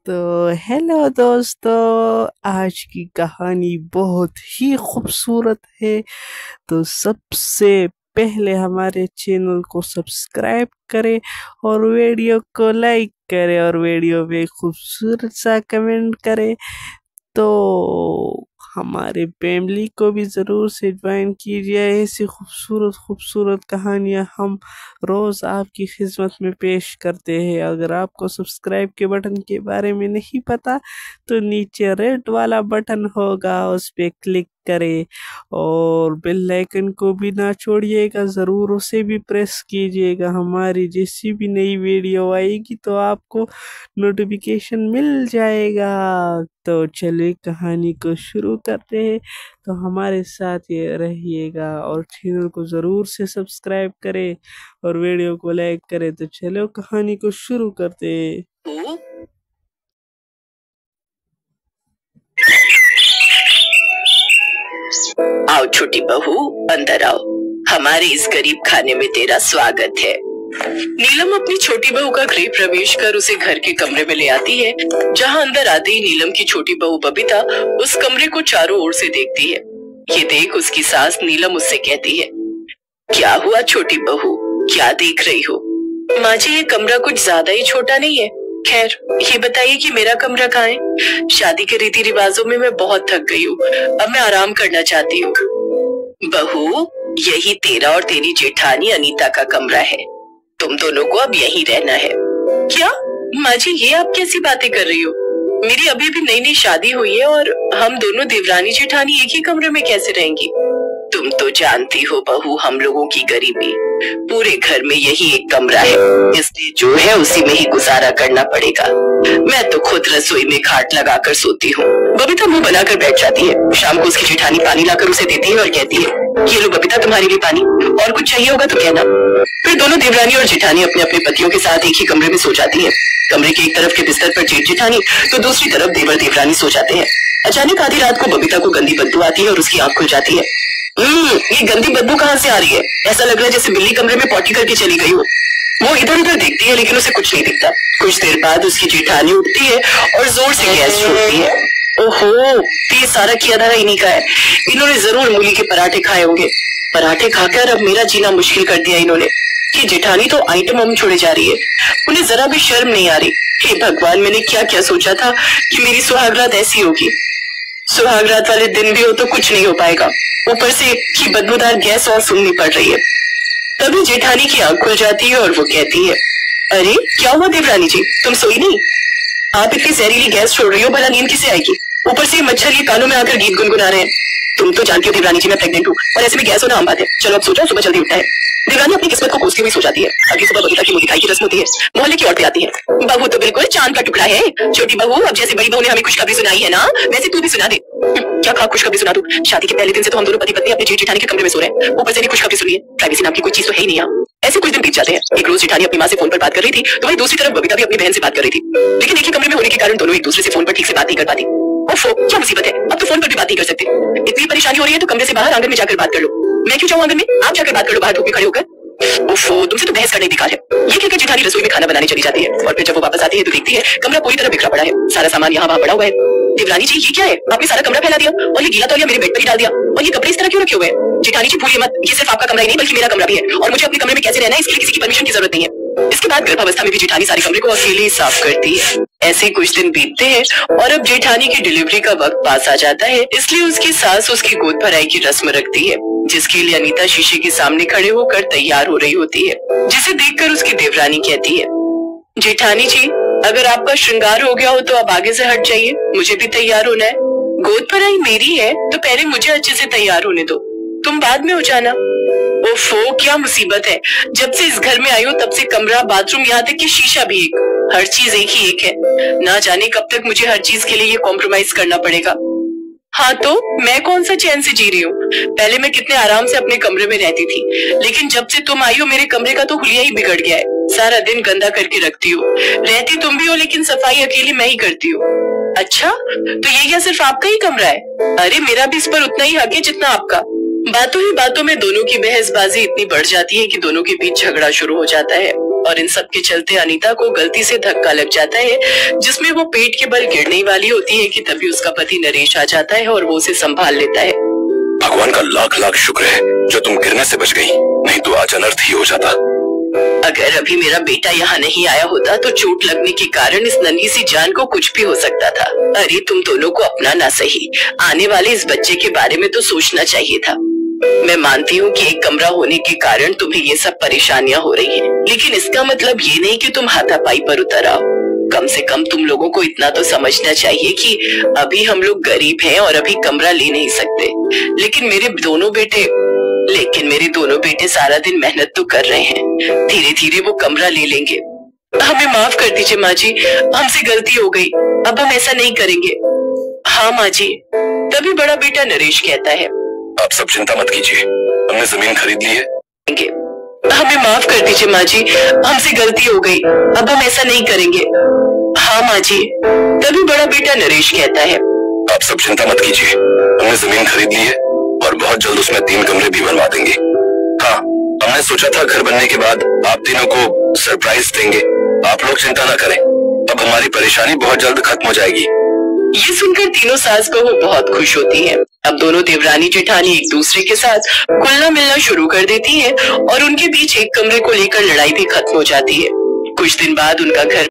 तो हेलो दोस्तों, आज की कहानी बहुत ही खूबसूरत है। तो सबसे पहले हमारे चैनल को सब्सक्राइब करें और वीडियो को लाइक करें और वीडियो पे खूबसूरत सा कमेंट करें। तो हमारे फैमिली को भी ज़रूर से ज्वाइन कीजिए। ऐसी खूबसूरत खूबसूरत कहानियाँ हम रोज़ आपकी खिदमत में पेश करते हैं। अगर आपको सब्सक्राइब के बटन के बारे में नहीं पता तो नीचे रेड वाला बटन होगा, उस पर क्लिक करें और बेल आइकन को भी ना छोड़िएगा, ज़रूर उसे भी प्रेस कीजिएगा। हमारी जैसी भी नई वीडियो आएगी तो आपको नोटिफिकेशन मिल जाएगा। तो चलिए कहानी को शुरू करते हैं। तो हमारे साथ ये रहिएगा और चैनल को ज़रूर से सब्सक्राइब करें और वीडियो को लाइक करें। तो चलो कहानी को शुरू करते हैं। आओ छोटी बहू, अंदर आओ। हमारे इस गरीब खाने में तेरा स्वागत है। नीलम अपनी छोटी बहू का गृह प्रवेश कर उसे घर के कमरे में ले आती है, जहां अंदर आते ही नीलम की छोटी बहू बबीता उस कमरे को चारों ओर से देखती है। ये देख उसकी सास नीलम उससे कहती है, क्या हुआ छोटी बहू, क्या देख रही हो? माँ जी, ये कमरा कुछ ज्यादा ही छोटा नहीं है? खैर, ये बताइए कि मेरा कमरा कहाँ है? शादी के रीति रिवाजों में मैं बहुत थक गई हूँ, अब मैं आराम करना चाहती हूँ। बहू, यही तेरा और तेरी जेठानी अनीता का कमरा है, तुम दोनों को अब यहीं रहना है। क्या माँ जी, ये आप कैसी बातें कर रही हो? मेरी अभी भी नई नई शादी हुई है और हम दोनों देवरानी जेठानी एक ही कमरे में कैसे रहेंगी? तुम तो जानती हो बहू, हम लोगों की गरीबी, पूरे घर में यही एक कमरा है, इसलिए जो है उसी में ही गुजारा करना पड़ेगा। मैं तो खुद रसोई में खाट लगाकर सोती हूँ। बबीता मुंह बनाकर बैठ जाती है। शाम को उसकी जेठानी पानी लाकर उसे देती है और कहती है, ये लो बबीता, तुम्हारे लिए पानी, और कुछ चाहिए होगा तो कहना। फिर दोनों देवरानी और जेठानी अपने अपने पतियों के साथ एक ही कमरे में सो जाती है। कमरे के एक तरफ के बिस्तर पर जेठ जेठानी तो दूसरी तरफ देवर देवरानी सो जाते हैं। अचानक आधी रात को बबीता को गंदी बदबू आती है और उसकी आंख खुल जाती है। ये गंदी बदबू कहाँ से आ रही है? ऐसा लग रहा है जैसे बिल्ली कमरे में पॉटी करके चली गई हो। वो इधर उधर देखती है लेकिन उसे कुछ नहीं दिखता। कुछ देर बाद उसकी जेठानी उठती है और जोर से गैस छोड़ती है। ओहो, ये सारा किया धरा इन्हीं का है। इन्होंने जरूर मूली के पराठे खाए होंगे। पराठे खाकर अब मेरा जीना मुश्किल कर दिया इन्होंने। ये जेठानी तो आइटम हम छोड़े जा रही है, उन्हें जरा भी शर्म नहीं आ रही। हे भगवान, मैंने क्या क्या सोचा था कि मेरी सुहागरात ऐसी होगी। सुहागरात वाले दिन भी हो तो कुछ नहीं हो पाएगा, ऊपर से की बदबूदार गैस और सुननी पड़ रही है। तभी जेठानी की आंख खुल जाती है और वो कहती है, अरे क्या हुआ देवरानी जी, तुम सोई नहीं? आप इतनी जहरीली गैस छोड़ रही हो, भला नींद किसे आएगी? ऊपर से मच्छर ये कानों में आकर गीत गुनगुना रहे हैं। तुम तो जानती हो देवरानी जी, मैं प्रेग्नेंट हूँ और ऐसे में गैस होना आम बात है। चलो अब सो जाओ, सुबह जल्दी उठना है। देवरानी अपनी किस्मत को कोसती हुई सो जाती है। अगली सुबह बबीता की मुर्गी खाई की रस्म होती है। मोहल्ले की औरतें आती हैं। बहू तो बिल्कुल चांद का टुकड़ा है। छोटी बहू, अब जैसे बड़ी बहू ने हमें खुशखबरी सुनाई है ना, वैसे तू भी सुना दे। क्या खा खुशखबरी सुना दूं? शादी के पहले दिन से तो हम दोनों पति पत्नी अपने जेठ जेठानी के कमरे में सो रहे हैं, ऊपर से भी खुशखबरी सुनिए। प्राइवेसी नाम की कोई चीज तो है ही नहीं यहाँ। ऐसे कुछ दिन बीत जाते हैं। एक रोज जेठानी अपनी माँ से फोन पर बात कर रही थी तो वहीं दूसरी तरफ बबीता भी अपनी बहन से बात कर रही थी, लेकिन एक ही कमरे में होने के कारण दोनों एक दूसरे से फोन पर ठीक से बात नहीं कर पाती। ओफो, क्या मुसीबत है, अब तो फोन पर भी बात नहीं कर सकते। इतनी परेशानी हो रही है तो कमरे से बाहर आंगन में जाकर बात कर लो। मैं क्यों जाऊँ आंगन में, आप जाकर बात कर लो बाहर धूप में खड़े होकर। ओफो, तुमसे तो बहस करने ही बेकार है। ये कहकर जेठानी रसोई में खाना बनाने चली जाती है और फिर जब वो वापस आती है तो देखती है कमरा पूरी तरह बिखरा पड़ा है। सारा सामान यहाँ वहाँ पड़ा हुआ है। देवरानी जी, ये क्या है? आपने सारा कमरा फैला दिया और ये गीला तौलिया मेरे बेड पर ही डाल दिया, और ये कपड़े इस तरह क्यों रखे हुए हैं? जेठानी जी भूलिए मत, ये सिर्फ आपका कमरा ही नहीं बल्कि मेरा कमरा भी है, और मुझे अपने कमरे में कैसे रहना है इसके लिए किसी की परमिशन की जरूरत नहीं है। इसके बाद गर्भावस्था में भी जेठानी सारे कमरे को अकेले साफ करती है। ऐसे कुछ दिन बीतते हैं और अब जेठानी की डिलीवरी का वक्त पास आ जाता है, इसलिए उसकी सास उसकी गोद भराई की रस्म रखती है, जिसके लिए अनीता शीशे के सामने खड़े होकर तैयार हो रही होती है, जिसे देखकर उसकी देवरानी कहती है, जेठानी जी, अगर आपका श्रृंगार हो गया हो तो आप आगे से हट जाइए, मुझे भी तैयार होना है। गोद भराई मेरी है तो पहले मुझे अच्छे से तैयार होने दो, तुम बाद में हो जाना। ओफो, क्या मुसीबत है, जब से इस घर में आई हो तब से कमरा, बाथरूम, यहाँ तक कि शीशा भी एक, हर चीज एक ही एक है। ना जाने कब तक मुझे हर चीज के लिए ये कॉम्प्रोमाइज करना पड़ेगा। हाँ तो मैं कौन सा चैन से जी रही हूँ? पहले मैं कितने आराम से अपने कमरे में रहती थी, लेकिन जब से तुम आई हो मेरे कमरे का तो हुलिया ही बिगड़ गया है। सारा दिन गंदा करके रखती हो, रहती तुम भी हो लेकिन सफाई अकेली मैं ही करती हूँ। अच्छा, तो ये क्या सिर्फ आपका ही कमरा है? अरे मेरा भी इस पर उतना ही हक है जितना आपका। बातों ही बातों में दोनों की बहसबाजी इतनी बढ़ जाती है कि दोनों के बीच झगड़ा शुरू हो जाता है और इन सब के चलते अनीता को गलती से धक्का लग जाता है जिसमें वो पेट के बल गिरने वाली होती है कि तभी उसका पति नरेश आ जाता है और वो उसे संभाल लेता है। भगवान का लाख लाख शुक्र है जो तुम गिरने से बच गई, नहीं तो आज अनर्थ ही हो जाता। अगर अभी मेरा बेटा यहाँ नहीं आया होता तो चोट लगने के कारण इस नन्ही सी जान को कुछ भी हो सकता था। अरे तुम दोनों को अपना ना सही, आने वाले इस बच्चे के बारे में तो सोचना चाहिए था। मैं मानती हूँ कि एक कमरा होने के कारण तुम्हें ये सब परेशानियां हो रही हैं, लेकिन इसका मतलब ये नहीं कि तुम हाथापाई पर उतर आओ। कम से कम तुम लोगों को इतना तो समझना चाहिए कि अभी हम लोग गरीब हैं और अभी कमरा ले नहीं सकते, लेकिन मेरे दोनों बेटे सारा दिन मेहनत तो कर रहे हैं, धीरे धीरे वो कमरा ले लेंगे। हमें माफ कर दीजिए माँ जी, हमसे गलती हो गई, अब हम ऐसा नहीं करेंगे। हाँ माँ जी। तभी बड़ा बेटा नरेश कहता है, आप सब चिंता मत कीजिए, हमने जमीन खरीद ली है। हमें माफ कर दीजिए माँ जी, हमसे गलती हो गई, अब हम ऐसा नहीं करेंगे। हाँ माँ जी। तभी बड़ा बेटा नरेश कहता है, आप सब चिंता मत कीजिए, हमने जमीन खरीद ली है और बहुत जल्द उसमें 3 कमरे भी बनवा देंगे। हाँ, हमने सोचा था घर बनने के बाद आप तीनों को सरप्राइज देंगे। आप लोग चिंता ना करें, अब हमारी परेशानी बहुत जल्द खत्म हो जाएगी। ये सुनकर तीनों सास बहू बहुत खुश होती हैं। अब दोनों देवरानी जेठानी एक दूसरे के साथ घुलना मिलना शुरू कर देती हैं और उनके बीच एक कमरे को लेकर लड़ाई भी खत्म हो जाती है। कुछ दिन बाद उनका घर